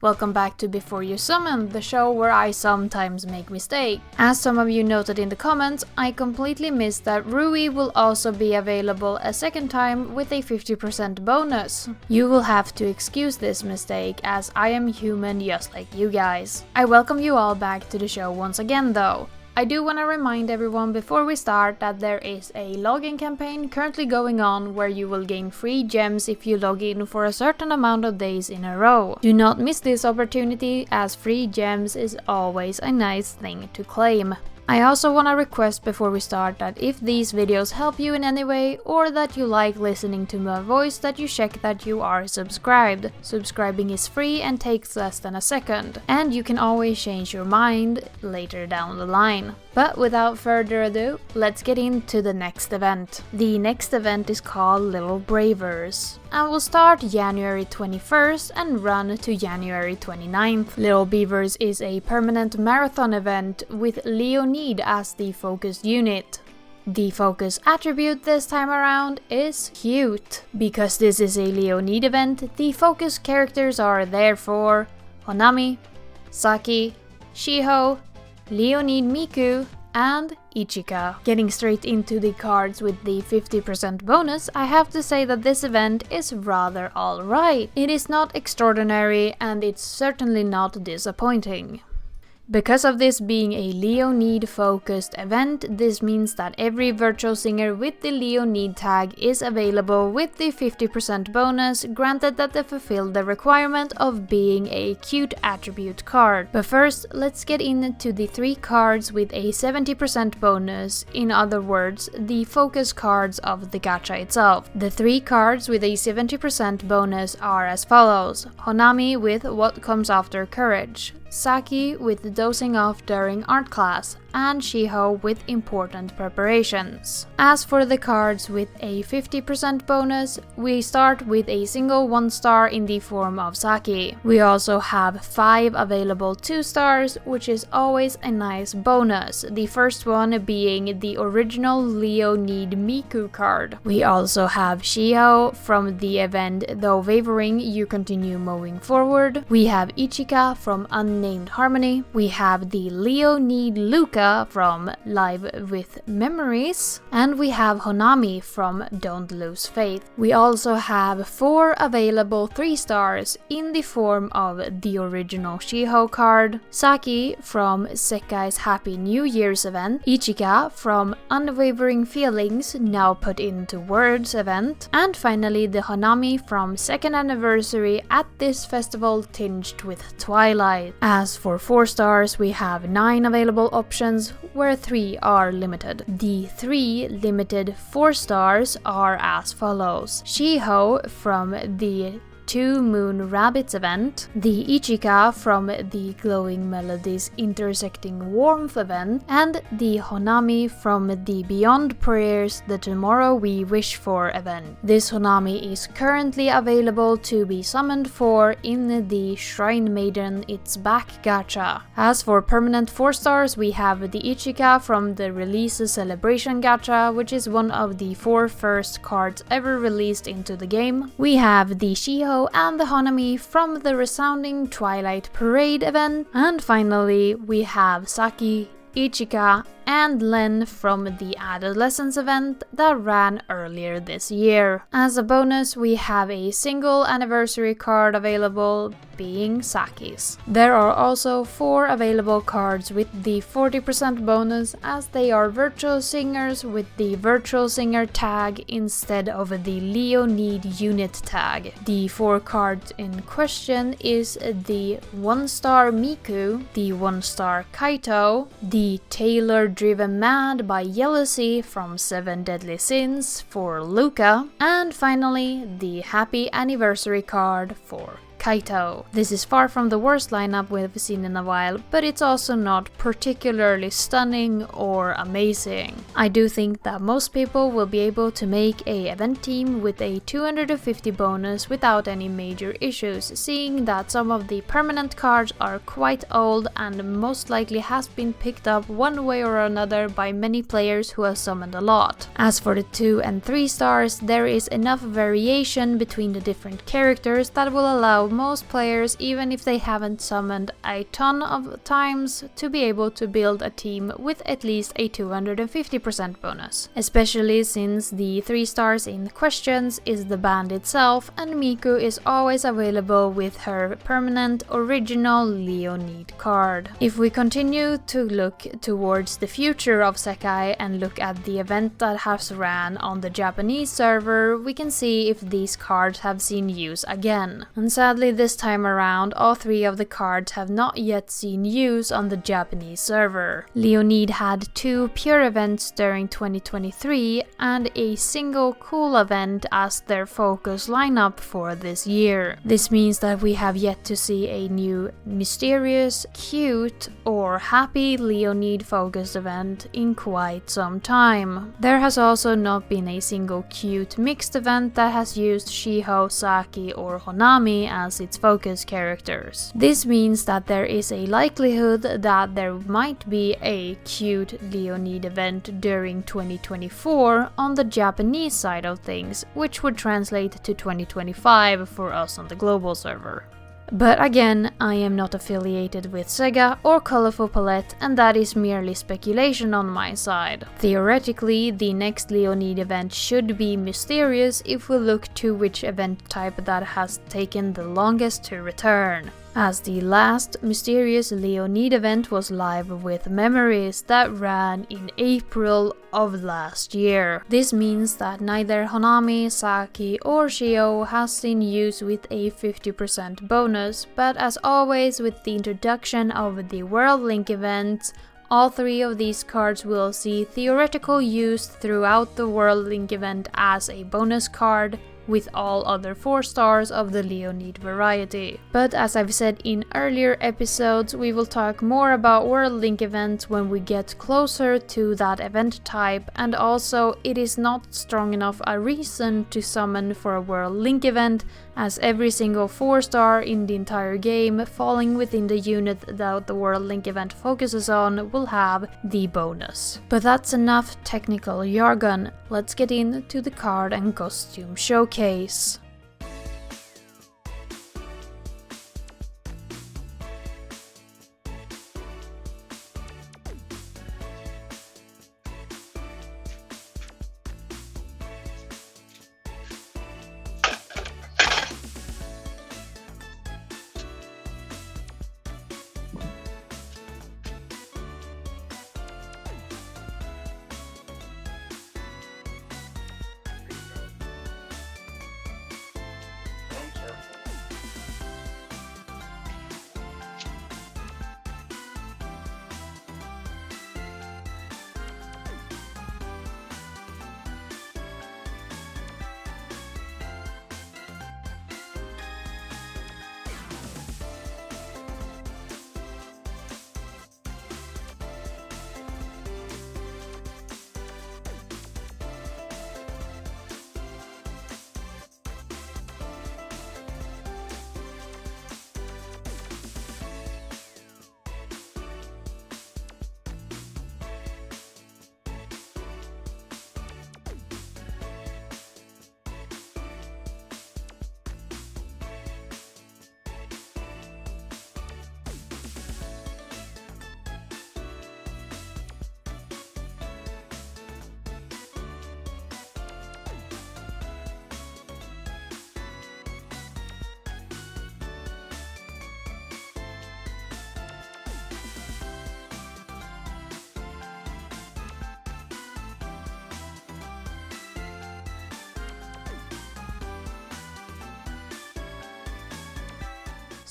Welcome back to Before You Summon, the show where I sometimes make mistakes. As some of you noted in the comments, I completely missed that Rui will also be available a second time with a 50% bonus. You will have to excuse this mistake as I am human just like you guys. I welcome you all back to the show once again though. I do want to remind everyone before we start that there is a login campaign currently going on where you will gain free gems if you log in for a certain amount of days in a row. Do not miss this opportunity as free gems is always a nice thing to claim. I also want to request before we start that if these videos help you in any way or that you like listening to my voice that you check that you are subscribed. Subscribing is free and takes less than a second, and you can always change your mind later down the line. But without further ado, let's get into the next event. The next event is called Little Bravers and will start January 21st and run to January 29th. Little Beavers is a permanent marathon event with Leonid as the focused unit. The focus attribute this time around is cute. Because this is a Leonid event, the focus characters are therefore Honami, Saki, Shiho, Leonid Miku, and Ichika. Getting straight into the cards with the 50% bonus, I have to say that this event is rather alright. It is not extraordinary and it's certainly not disappointing. Because of this being a Leonid focused event, this means that every virtual singer with the Leonid tag is available with the 50% bonus, granted that they fulfill the requirement of being a cute attribute card. But first, let's get into the 3 cards with a 70% bonus, in other words, the focus cards of the gacha itself. The 3 cards with a 70% bonus are as follows: Honami with What Comes After Courage, Saki with Dozing Off During Art Class, and Shiho with Important Preparations. As for the cards with a 50% bonus, we start with a single 1-star in the form of Saki. We also have 5 available 2-stars, which is always a nice bonus, the first one being the original Leonid Miku card. We also have Shiho from the event Though Wavering You Continue Moving Forward. We have Ichika from Unnamed Harmony. We have the Leonid Luca from Live with Memories, and we have Honami from Don't Lose Faith. We also have 4 available 3-stars in the form of the original Shiho card, Saki from Sekai's Happy New Year's event, Ichika from Unwavering Feelings Now Put Into Words event, and finally the Honami from 2nd anniversary at this festival tinged with Twilight. As for 4-stars, we have 9 available options, where 3 are limited. The 3 limited 4-stars are as follows: Shiho from the 2 Moon Rabbits event, the Ichika from the Glowing Melodies Intersecting Warmth event, and the Honami from the Beyond Prayers The Tomorrow We Wish For event. This Honami is currently available to be summoned for in the Shrine Maiden It's Back gacha. As for permanent 4-stars, we have the Ichika from the Release Celebration gacha, which is one of the 4 first cards ever released into the game. We have the Shiho and the Honami from the resounding Twilight Parade event, and finally we have Saki, Ichika, and Len from the Adolescence event that ran earlier this year. As a bonus, we have a single anniversary card available, being Saki's. There are also 4 available cards with the 40% bonus, as they are virtual singers with the virtual singer tag instead of the Leonid unit tag. The 4 cards in question is the 1-star Miku, the 1-star Kaito, the Taylor Driven Mad by Jealousy from 7 Deadly Sins for Luca, and finally the Happy Anniversary card for Kaito. This is far from the worst lineup we've seen in a while, but it's also not particularly stunning or amazing. I do think that most people will be able to make a event team with a 250 bonus without any major issues, seeing that some of the permanent cards are quite old and most likely has been picked up one way or another by many players who have summoned a lot. As for the 2 and 3 stars, there is enough variation between the different characters that will allow most players, even if they haven't summoned a ton of times, to be able to build a team with at least a 250% bonus. Especially since the 3 stars in questions is the band itself, and Miku is always available with her permanent original Leonid card. If we continue to look towards the future of Sekai and look at the event that has ran on the Japanese server, we can see if these cards have seen use again. And sadly this time around, all 3 of the cards have not yet seen use on the Japanese server. Leonid had 2 pure events during 2023 and a single cool event as their focus lineup for this year. This means that we have yet to see a new mysterious, cute or happy Leonid focused event in quite some time. There has also not been a single cute mixed event that has used Shiho, Saki or Honami as its focus characters. This means that there is a likelihood that there might be a cute Leonid event during 2024 on the Japanese side of things, which would translate to 2025 for us on the global server. But again, I am not affiliated with Sega or Colorful Palette, and that is merely speculation on my side. Theoretically, the next Leonid event should be mysterious if we look to which event type that has taken the longest to return, as the last mysterious Leonid event was live with Memories that ran in April of last year. This means that neither Honami, Saki or Shiho has seen use with a 50% bonus, but as always with the introduction of the World Link event, all 3 of these cards will see theoretical use throughout the World Link event as a bonus card, with all other 4 stars of the Leonid variety. But as I've said in earlier episodes, we will talk more about World Link events when we get closer to that event type, and also it is not strong enough a reason to summon for a World Link event, as every single 4 star in the entire game falling within the unit that the World Link event focuses on will have the bonus. But that's enough technical jargon, let's get into the card and costume showcase.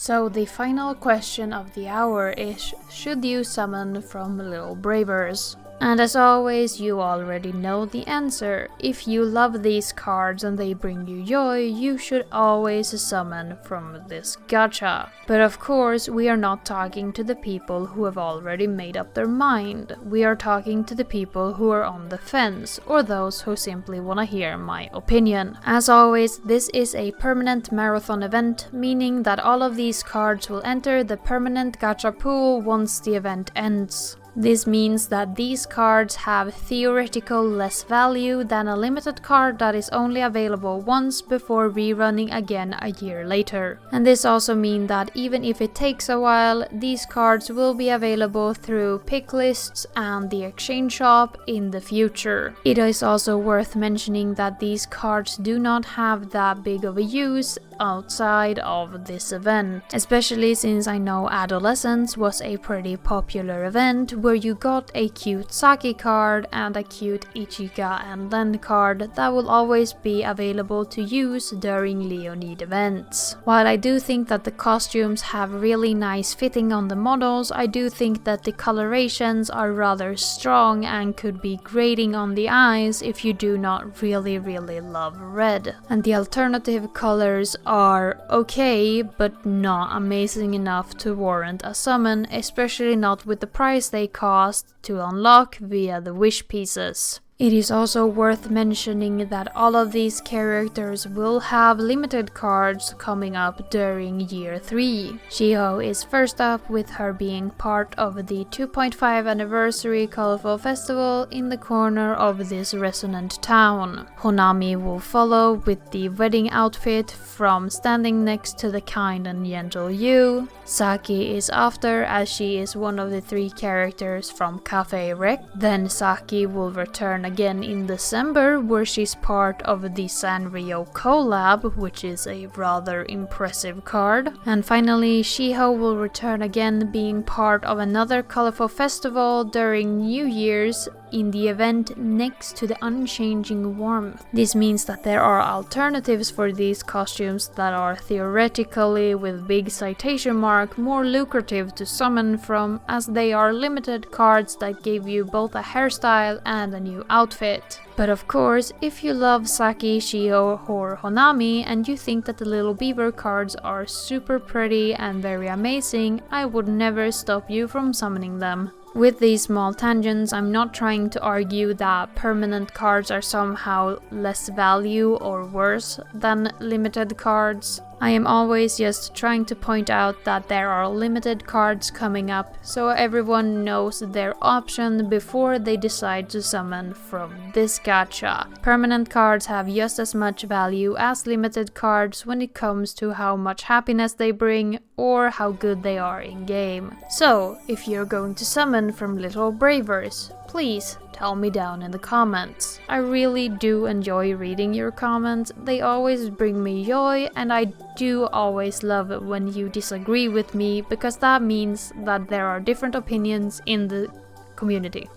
So the final question of the hour is, should you summon from Little Bravers? And as always, you already know the answer. If you love these cards and they bring you joy, you should always summon from this gacha. But of course, we are not talking to the people who have already made up their mind. We are talking to the people who are on the fence, or those who simply wanna hear my opinion. As always, this is a permanent marathon event, meaning that all of these cards will enter the permanent gacha pool once the event ends. This means that these cards have theoretical less value than a limited card that is only available once before rerunning again a year later. And this also means that even if it takes a while, these cards will be available through pick lists and the exchange shop in the future. It is also worth mentioning that these cards do not have that big of a use outside of this event, especially since I know Adolescence was a pretty popular event where you got a cute Saki card and a cute Ichika and Len card that will always be available to use during Leonid events. While I do think that the costumes have really nice fitting on the models, I do think that the colorations are rather strong and could be grating on the eyes if you do not really love red. And the alternative colors are okay, but not amazing enough to warrant a summon, especially not with the price they cost to unlock via the wish pieces. It is also worth mentioning that all of these characters will have limited cards coming up during year 3. Shiho is first up, with her being part of the 2.5 anniversary colorful festival in the corner of this resonant town. Honami will follow with the wedding outfit from standing next to the kind and gentle you. Saki is after, as she is one of the 3 characters from Cafe Rec. Then Saki will return again in December, where she's part of the Sanrio collab, which is a rather impressive card. And finally, Shiho will return again, being part of another colorful festival during New Year's in the event next to the Unchanging Warmth. This means that there are alternatives for these costumes that are theoretically, with big citation mark, more lucrative to summon from, as they are limited cards that give you both a hairstyle and a new outfit. But of course, if you love Saki, Shiho or Honami and you think that the little beaver cards are super pretty and very amazing, I would never stop you from summoning them. With these small tangents, I'm not trying to argue that permanent cards are somehow less value or worse than limited cards. I am always just trying to point out that there are limited cards coming up, so everyone knows their option before they decide to summon from this gacha. Permanent cards have just as much value as limited cards when it comes to how much happiness they bring or how good they are in game. So, if you're going to summon from Little Bravers, please tell me down in the comments. I really do enjoy reading your comments, they always bring me joy, and I do always love it when you disagree with me, because that means that there are different opinions in the community.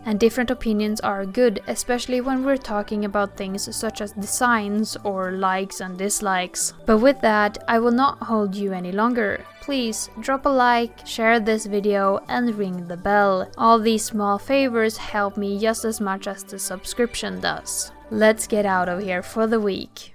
And different opinions are good, especially when we're talking about things such as designs or likes and dislikes. But with that, I will not hold you any longer. Please drop a like, share this video and ring the bell. All these small favors help me just as much as the subscription does. Let's get out of here for the week.